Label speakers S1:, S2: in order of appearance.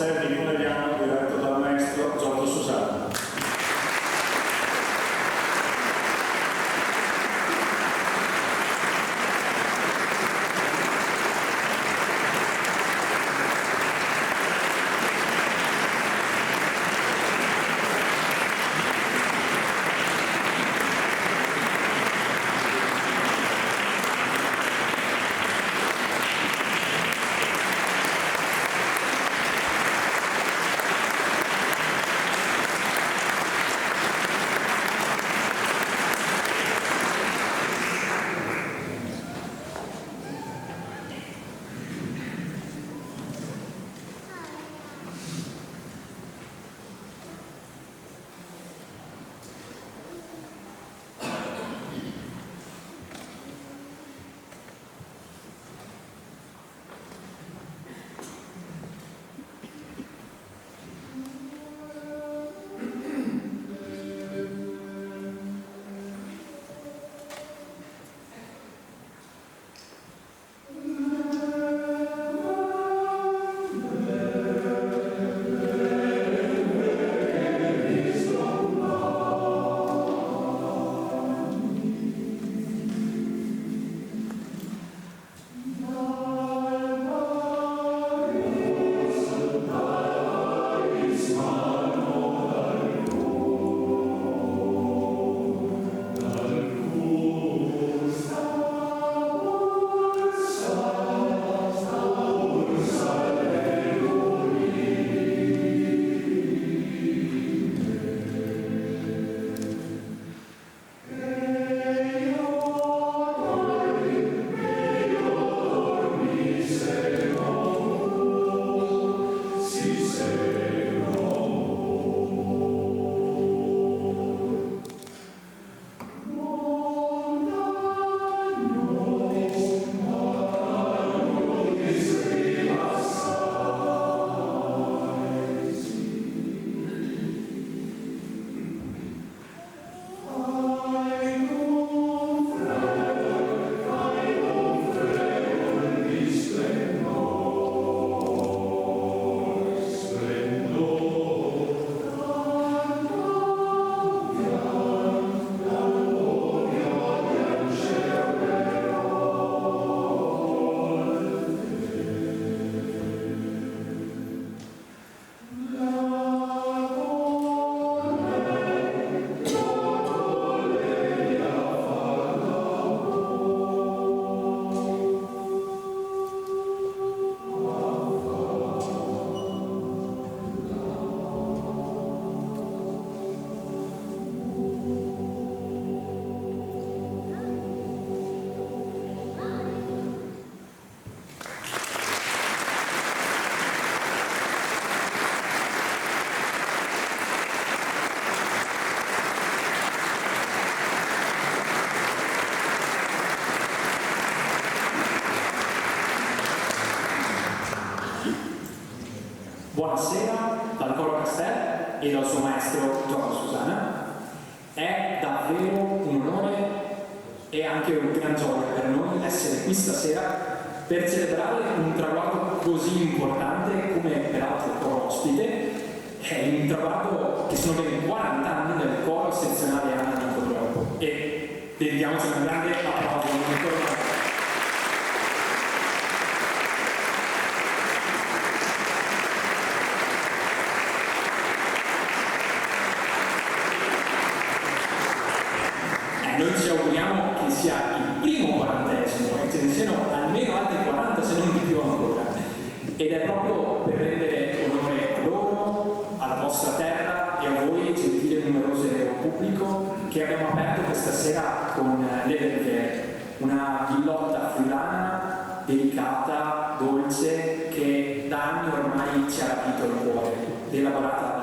S1: Castelli di Conegliano, diretto dal maestro Giorgio Susano.
S2: Buonasera dal Coro Castelli e dal suo maestro Giorgio Susana. È davvero un onore e anche un gran gioia per noi essere qui stasera per celebrare un traguardo così importante come peraltro coro ospite. È un traguardo che sono ben 40 anni del coro sezionale Anna di Codropo e dedichiamoci un grande applauso. Noi ci auguriamo che sia il primo 40esimo e ce ne siano almeno altri 40 se non di più ancora, ed è proprio per rendere onore a loro, alla vostra terra e a voi, gentile e numerose pubblico, che abbiamo aperto questa sera con Le Verriere, una villotta friulana delicata, dolce, che da anni ormai ci ha rapito il cuore, elaborata